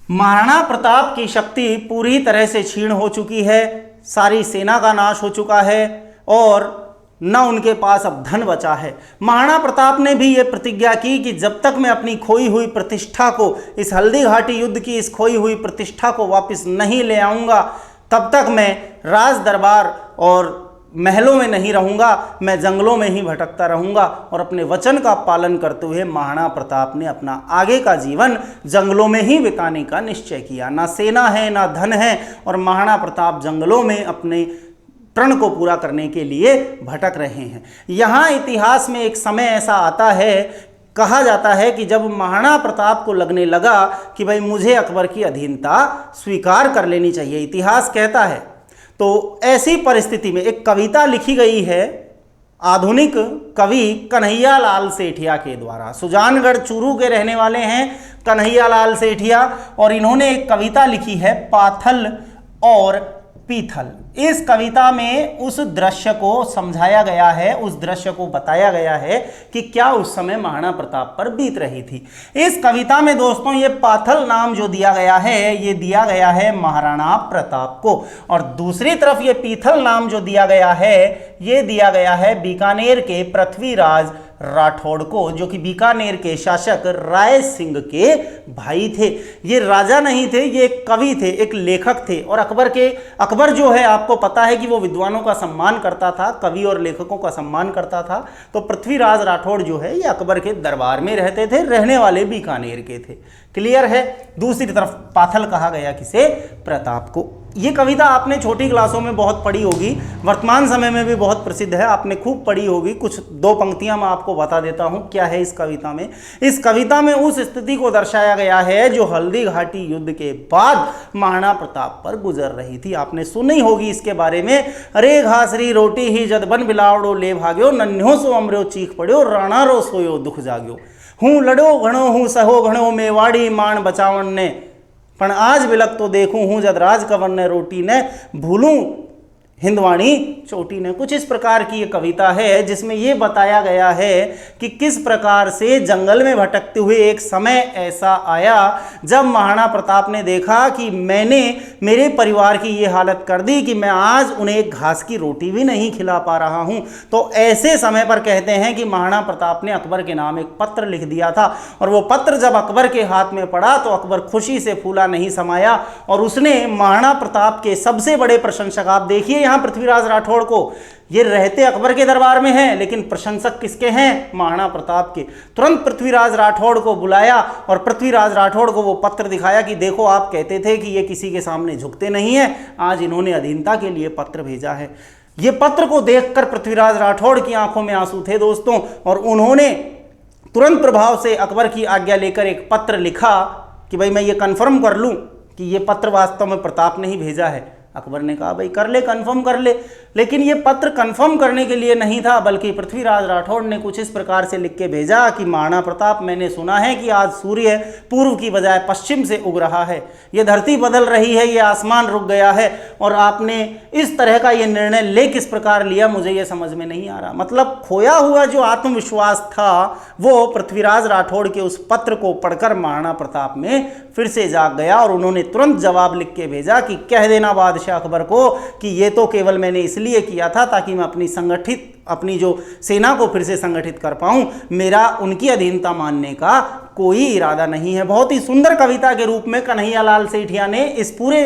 महाराणा प्रताप की शक्ति पूरी तरह से क्षीण हो चुकी है, सारी सेना का नाश हो चुका है और न उनके पास अब धन बचा है। महाराणा प्रताप ने भी ये प्रतिज्ञा की कि जब तक मैं अपनी खोई हुई प्रतिष्ठा को, इस हल्दी घाटी युद्ध की इस खोई हुई प्रतिष्ठा को वापस नहीं ले आऊँगा, तब तक मैं राज दरबार और महलों में नहीं रहूँगा, मैं जंगलों में ही भटकता रहूँगा। और अपने वचन का पालन करते हुए महाराणा प्रताप ने अपना आगे का जीवन जंगलों में ही बिताने का निश्चय किया। ना सेना है, ना धन है, और महाराणा प्रताप जंगलों में अपने प्रण को पूरा करने के लिए भटक रहे हैं। यहाँ इतिहास में एक समय ऐसा आता है, कहा जाता है कि जब महाराणा प्रताप को लगने लगा कि भाई मुझे अकबर की अधीनता स्वीकार कर लेनी चाहिए, इतिहास कहता है, तो ऐसी परिस्थिति में एक कविता लिखी गई है आधुनिक कवि कन्हैया लाल सेठिया के द्वारा। सुजानगढ़ चूरू के रहने वाले हैं कन्हैया लाल सेठिया, और इन्होंने एक कविता लिखी है पाथल और पीथल। इस कविता में उस दृश्य को समझाया गया है, उस दृश्य को बताया गया है कि क्या उस समय महाराणा प्रताप पर बीत रही थी। इस कविता में दोस्तों ये पाथल नाम जो दिया गया है, ये दिया गया है महाराणा प्रताप को, और दूसरी तरफ ये पीथल नाम जो दिया गया है, ये दिया गया है बीकानेर के पृथ्वीराज राठौड़ को, जो कि बीकानेर के शासक राय सिंह के भाई थे। ये राजा नहीं थे, ये एक कवि थे, एक लेखक थे। और अकबर जो है, आपको पता है कि वो विद्वानों का सम्मान करता था, कवि और लेखकों का सम्मान करता था। तो पृथ्वीराज राठौड़ जो है, ये अकबर के दरबार में रहते थे, रहने वाले बीकानेर के थे। क्लियर है। दूसरी तरफ पाथल कहा गया किसे? प्रताप को। ये कविता आपने छोटी क्लासों में बहुत पढ़ी होगी, वर्तमान समय में भी बहुत प्रसिद्ध है, आपने खूब पढ़ी होगी। कुछ दो पंक्तियां मैं आपको बता देता हूं क्या है इस कविता में। इस कविता में उस स्थिति को दर्शाया गया है जो हल्दी घाटी युद्ध के बाद महाराणा प्रताप पर गुजर रही थी। आपने सुनी होगी इसके बारे में। अरे घासरी रोटी ही जद बन बिलावड़ो ले भाग्यो, नन्हो सो अमरो चीख पड़ो, राणा रो सोयो दुख जाग्यो। हूँ लड़ो घणो हूँ सहो घणो मेवाड़ी मान बचावन ने, पण आज बिलक तो देखूं हूँ जद राज कंवर ने रोटी ने, भूलूं हिंदवाणी चोटी ने। कुछ इस प्रकार की ये कविता है जिसमें ये बताया गया है कि किस प्रकार से जंगल में भटकते हुए एक समय ऐसा आया जब महाराणा प्रताप ने देखा कि मैंने मेरे परिवार की ये हालत कर दी कि मैं आज उन्हें एक घास की रोटी भी नहीं खिला पा रहा हूँ। तो ऐसे समय पर कहते हैं कि महाराणा प्रताप ने अकबर के नाम एक पत्र लिख दिया था, और वो पत्र जब अकबर के हाथ में पड़ा तो अकबर खुशी से फूला नहीं समाया, और उसने महाराणा प्रताप के सबसे बड़े प्रशंसक, आप देखिए यहाँ पृथ्वीराज राठौड़ को, ये रहते अकबर के दरबार में हैं लेकिन प्रशंसक किसके हैं? महाराणा प्रताप के। तुरंत पृथ्वीराज राठौड़ को बुलाया और पृथ्वीराज राठौड़ को वो पत्र दिखाया कि देखो आप कहते थे कि ये किसी के सामने झुकते नहीं है, आज इन्होंने अधीनता के लिए पत्र भेजा है। ये पत्र को देखकर पृथ्वीराज राठौड़ की आंखों में आंसू थे दोस्तों, और उन्होंने तुरंत प्रभाव से अकबर की आज्ञा लेकर एक पत्र लिखा कि भाई मैं ये कन्फर्म कर लूँ कि ये पत्र वास्तव में प्रताप ने ही भेजा है। अकबर ने कहा भाई कर ले, कंफर्म कर ले। लेकिन ये पत्र कंफर्म करने के लिए नहीं था, बल्कि पृथ्वीराज राठौड़ ने कुछ इस प्रकार से लिख के भेजा कि महाराणा प्रताप, मैंने सुना है कि आज सूर्य पूर्व की बजाय पश्चिम से उग रहा है, ये धरती बदल रही है, ये आसमान रुक गया है, और आपने इस तरह का ये निर्णय ले किस प्रकार लिया, मुझे ये समझ में नहीं आ रहा। मतलब खोया हुआ जो आत्मविश्वास था वो पृथ्वीराज राठौड़ के उस पत्र को पढ़कर महाराणा प्रताप में फिर से जाग गया, और उन्होंने तुरंत जवाब लिख के भेजा कि कह देना बादशाह अकबर को कि ये तो केवल मैंने इसलिए किया था ताकि मैं अपनी जो सेना को फिर से संगठित कर पाऊं, मेरा उनकी अधीनता मानने का कोई इरादा नहीं है। बहुत ही सुंदर कविता के रूप में कन्हैया लाल सेठिया ने इस पूरे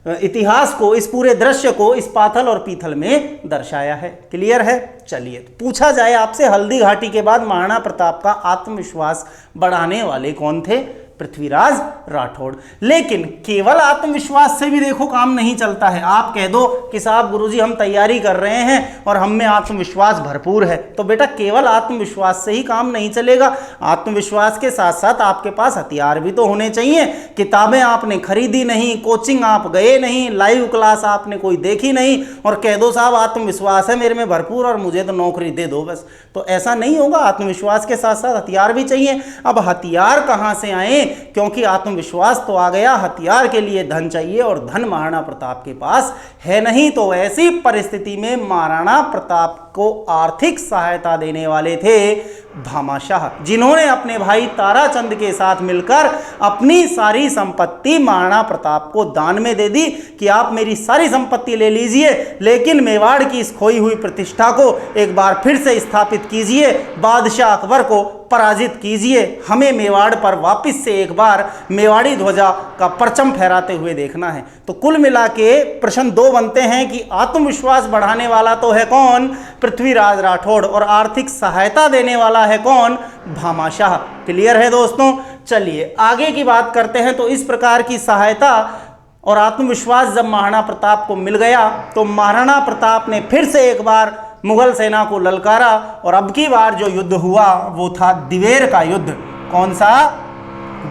इतिहास को, इस पूरे दृश्य को इस पाथल और पीथल में दर्शाया है। क्लियर है। चलिए, पूछा जाए आपसे, हल्दी घाटी के बाद महाराणा प्रताप का आत्मविश्वास बढ़ाने वाले कौन थे? पृथ्वीराज राठौड़। लेकिन केवल आत्मविश्वास से भी देखो काम नहीं चलता है। आप कह दो कि साहब गुरुजी हम तैयारी कर रहे हैं और हम में आत्मविश्वास भरपूर है, तो बेटा केवल आत्मविश्वास से ही काम नहीं चलेगा। आत्मविश्वास के साथ साथ आपके पास हथियार भी तो होने चाहिए। किताबें आपने खरीदी नहीं, कोचिंग आप गए नहीं, लाइव क्लास आपने कोई देखी नहीं, और कह दो साहब आत्मविश्वास है मेरे में भरपूर और मुझे तो नौकरी दे दो बस, तो ऐसा नहीं होगा। आत्मविश्वास के साथ साथ हथियार भी चाहिए। अब हथियार कहाँ से आए? क्योंकि आत्मविश्वास तो आ गया, हथियार के लिए धन चाहिए, और धन महाराणा प्रताप के पास है नहीं। तो ऐसी परिस्थिति में महाराणा प्रताप को आर्थिक सहायता देने वाले थे भामाशाह, जिन्होंने अपने भाई ताराचंद के साथ मिलकर अपनी सारी संपत्ति महाराणा प्रताप को दान में दे दी कि आप मेरी सारी संपत्ति ले लीजिए, लेकिन मेवाड़ की इस खोई हुई प्रतिष्ठा को एक बार फिर से स्थापित कीजिए, बादशाह अकबर को पराजित कीजिए, हमें मेवाड़ पर वापस से एक बार मेवाड़ी ध्वजा का परचम फहराते हुए देखना है। तो कुल मिला के प्रश्न 2 बनते हैं कि आत्मविश्वास बढ़ाने वाला तो है कौन? पृथ्वीराज राठौड़। और आर्थिक सहायता देने वाला है कौन? भामाशाह। क्लियर है दोस्तों? चलिए आगे की बात करते हैं। तो इस प्रकार की सहायता और आत्मविश्वास जब महाराणा प्रताप को मिल गया तो महाराणा प्रताप ने फिर से एक बार मुगल सेना को ललकारा और अब की बार जो युद्ध हुआ वो था दिवेर का युद्ध। कौन सा?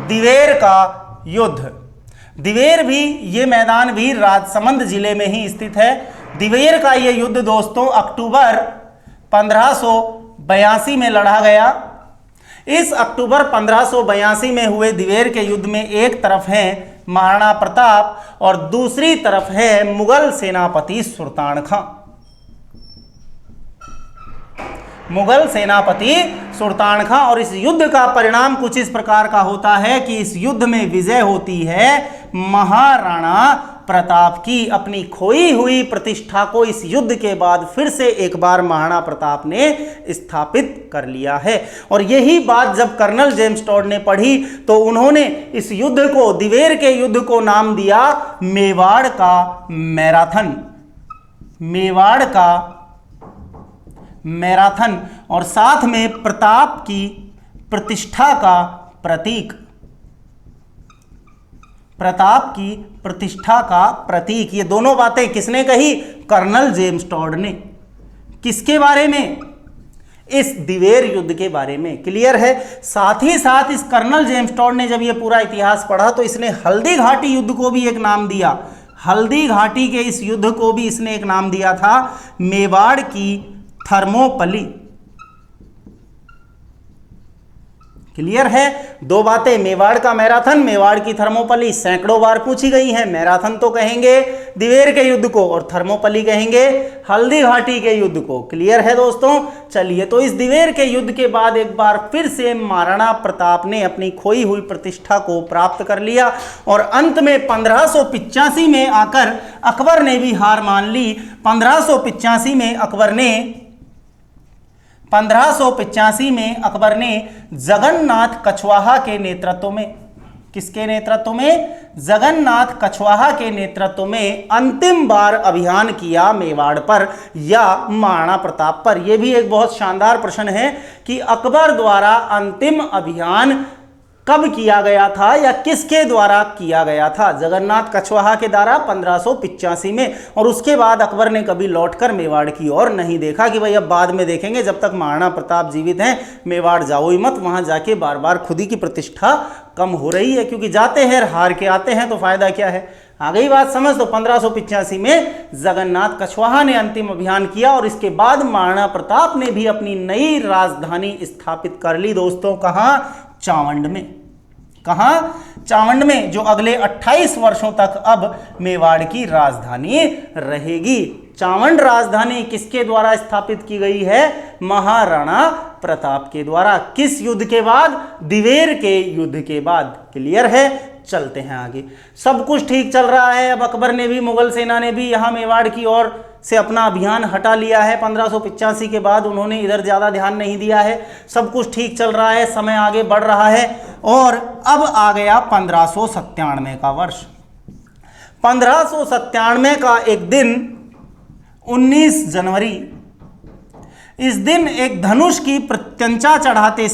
दिवेर का युद्ध। दिवेर भी, ये मैदान भी राजसमंद जिले में ही स्थित है। दिवेर का ये युद्ध दोस्तों अक्टूबर 1582 में लड़ा गया। इस अक्टूबर 1582 में हुए दिवेर के युद्ध में एक तरफ है महाराणा प्रताप और दूसरी तरफ है मुगल सेनापति सुल्तान खां। मुगल सेनापति सुल्तान खां। और इस युद्ध का परिणाम कुछ इस प्रकार का होता है कि इस युद्ध में विजय होती है महाराणा प्रताप की। अपनी खोई हुई प्रतिष्ठा को इस युद्ध के बाद फिर से एक बार महाराणा प्रताप ने स्थापित कर लिया है। और यही बात जब कर्नल जेम्स टॉड ने पढ़ी तो उन्होंने इस युद्ध को, दिवेर के युद्ध को नाम दिया मेवाड़ का मैराथन। मेवाड़ का मैराथन। और साथ में प्रताप की प्रतिष्ठा का प्रतीक। प्रताप की प्रतिष्ठा का प्रतीक। ये दोनों बातें किसने कही? कर्नल जेम्स टॉड ने। किसके बारे में? इस दिवेर युद्ध के बारे में। क्लियर है? साथ ही साथ इस कर्नल जेम्स टॉड ने जब ये पूरा इतिहास पढ़ा तो इसने हल्दी घाटी युद्ध को भी एक नाम दिया। हल्दी घाटी के इस युद्ध को भी इसने एक नाम दिया था मेवाड़ की थर्मोपली। क्लियर है? 2 बातें, मेवाड़ का मैराथन, मेवाड़ की थर्मोपली सैकड़ों बार पूछी गई है। मैराथन तो कहेंगे दिवेर के युद्ध को और थर्मोपली कहेंगे हल्दी घाटी के युद्ध को। क्लियर है दोस्तों? चलिए, तो इस दिवेर के युद्ध के बाद एक बार फिर से महाराणा प्रताप ने अपनी खोई हुई प्रतिष्ठा को प्राप्त कर लिया और अंत में 1585 में आकर अकबर ने भी हार मान ली। 1585 में अकबर ने जगन्नाथ कछवाहा के नेतृत्व में, किसके नेतृत्व में? जगन्नाथ कछवाहा के नेतृत्व में अंतिम बार अभियान किया मेवाड़ पर या महाराणा प्रताप पर। यह भी एक बहुत शानदार प्रश्न है कि अकबर द्वारा अंतिम अभियान कब किया गया था या किसके द्वारा किया गया था? जगन्नाथ कछवाहा के द्वारा 1585 में। और उसके बाद अकबर ने कभी लौटकर मेवाड़ की ओर नहीं देखा कि भाई अब बाद में देखेंगे, जब तक महाराणा प्रताप जीवित हैं मेवाड़ जाओ ही मत, वहां जाके बार बार खुद ही की प्रतिष्ठा कम हो रही है, क्योंकि जाते हैं हार के आते हैं तो फायदा क्या है। आ गई बात समझ? तो 1585 में जगन्नाथ कछवाहा ने अंतिम अभियान किया और इसके बाद महाराणा प्रताप ने भी अपनी नई राजधानी स्थापित कर ली दोस्तों। कहां? चावंड में। कहां? चावंड में, जो अगले 28 वर्षों तक अब मेवाड़ की राजधानी रहेगी। चावंड राजधानी किसके द्वारा स्थापित की गई है? महाराणा प्रताप के द्वारा। किस युद्ध के बाद? दिवेर के युद्ध के बाद। क्लियर है? चलते हैं आगे। सब कुछ ठीक चल रहा है। अब अकबर ने भी, मुगल सेना ने भी यहां मेवाड़ की ओर से अपना अभियान हटा लिया है। 1585 के बाद उन्होंने इधर ज़्यादा ध्यान नहीं दिया है। सब कुछ ठीक चल रहा है, समय आगे बढ़ रहा है। और अब आ गया 1597 का वर्ष। 1597 का एक दिन 19 जनवरी, इस दिन एक धनुष की प्रत्यंचा चढ़ाते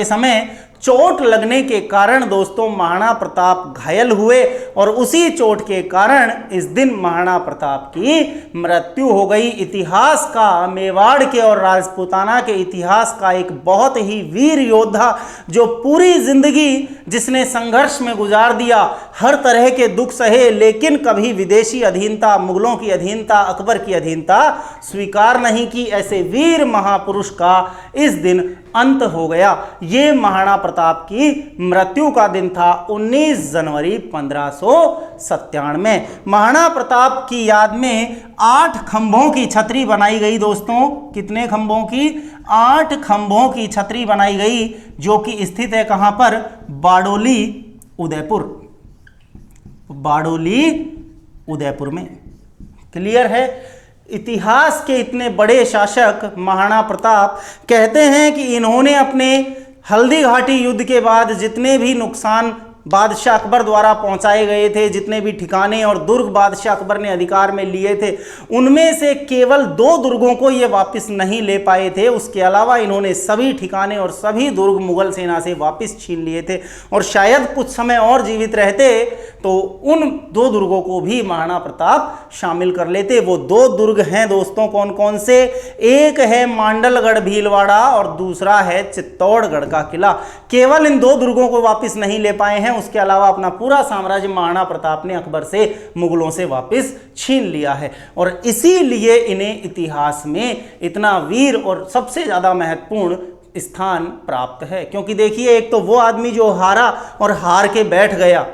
समय चोट लगने के कारण दोस्तों महाराणा प्रताप घायल हुए और उसी चोट के कारण इस दिन महाराणा प्रताप की मृत्यु हो गई। इतिहास का, मेवाड़ के और राजपूताना के इतिहास का एक बहुत ही वीर योद्धा, जो पूरी जिंदगी जिसने संघर्ष में गुजार दिया, हर तरह के दुख सहे, लेकिन कभी विदेशी अधीनता, मुगलों की अधीनता, अकबर की अधीनता स्वीकार नहीं की, ऐसे वीर महापुरुष का इस दिन अंत हो गया। ये महाराणा प्रताप की मृत्यु का दिन था 19 जनवरी 1597। महाराणा प्रताप की याद में 8 खंभों की छतरी बनाई गई दोस्तों। कितने खंभों की? 8 खंभों की छतरी बनाई गई, जो कि स्थित है कहां पर? बारडोली उदयपुर, बारडोली उदयपुर में। क्लियर है? इतिहास के इतने बड़े शासक महाराणा प्रताप, कहते हैं कि इन्होंने अपने हल्दी घाटी युद्ध के बाद जितने भी नुकसान बादशाह अकबर द्वारा पहुंचाए गए थे, जितने भी ठिकाने और दुर्ग बादशाह अकबर ने अधिकार में लिए थे, उनमें से केवल 2 दुर्गों को ये वापस नहीं ले पाए थे। उसके अलावा इन्होंने सभी ठिकाने और सभी दुर्ग मुगल सेना से वापस छीन लिए थे, और शायद कुछ समय और जीवित रहते तो उन 2 दुर्गों को भी महाराणा प्रताप शामिल कर लेते। वो 2 दुर्ग हैं दोस्तों, कौन कौन से? एक है मांडलगढ़ भीलवाड़ा और दूसरा है चित्तौड़गढ़ का किला। केवल इन 2 दुर्गों को वापस नहीं ले पाए हैं, उसके अलावा अपना पूरा साम्राज्य महाराणा प्रताप ने अकबर से, मुगलों से वापस छीन लिया है। और इसीलिए इन्हें इतिहास में इतना वीर और सबसे ज्यादा महत्वपूर्ण स्थान प्राप्त है। क्योंकि देखिए, एक तो वो आदमी जो हारा और हार के बैठ गया,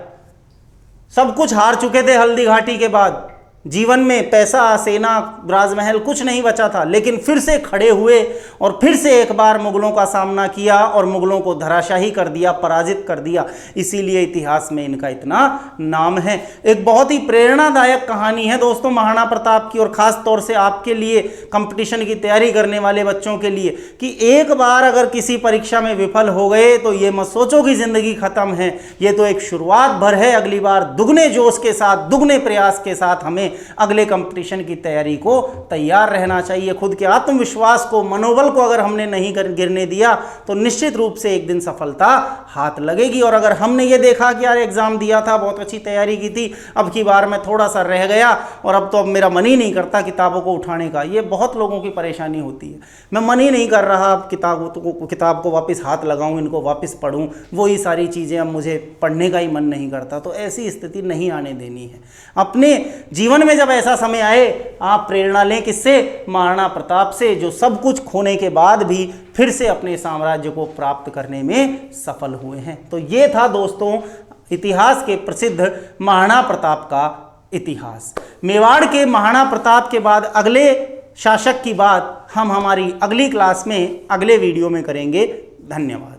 सब कुछ हार चुके थे हल्दी घाटी के बाद, जीवन में पैसा, सेना, राजमहल कुछ नहीं बचा था, लेकिन फिर से खड़े हुए और फिर से एक बार मुगलों का सामना किया और मुगलों को धराशाही कर दिया, पराजित कर दिया। इसीलिए इतिहास में इनका इतना नाम है। एक बहुत ही प्रेरणादायक कहानी है दोस्तों महाराणा प्रताप की, और खास तौर से आपके लिए, कंपटीशन की तैयारी करने वाले बच्चों के लिए, कि एक बार अगर किसी परीक्षा में विफल हो गए तो ये मत सोचो कि जिंदगी खत्म है। ये तो एक शुरुआत भर है। अगली बार दुगने जोश के साथ, दुगने प्रयास के साथ हमें अगले कंपटीशन की तैयारी को तैयार रहना चाहिए। खुद के आत्मविश्वास को, मनोबल को अगर हमने नहीं गिरने दिया तो निश्चित रूप से एक दिन सफलता हाथ लगेगी। और अगर हमने ये देखा कि यार एग्जाम दिया था, बहुत अच्छी तैयारी की थी, अब की बार मैं थोड़ा सा रह गया और अब मेरा मन ही नहीं करता किताबों को उठाने का, ये बहुत लोगों की परेशानी होती है। मैं मन ही नहीं कर रहा अब किताब को वापस हाथ लगाऊं, इनको वापस पढ़ूं, वही सारी चीज़ें अब मुझे पढ़ने का ही मन नहीं करता। तो ऐसी स्थिति नहीं आने देनी है। अपने जीवन में जब ऐसा समय आए, आप प्रेरणा लें किससे? महाराणा प्रताप से, जो सब कुछ खोने के बाद भी फिर से अपने साम्राज्य को प्राप्त करने में सफल हुए हैं। तो ये था दोस्तों इतिहास के प्रसिद्ध महाराणा प्रताप का इतिहास। मेवाड़ के महाराणा प्रताप के बाद अगले शासक की बात हम हमारी अगली क्लास में, अगले वीडियो में करेंगे। धन्यवाद।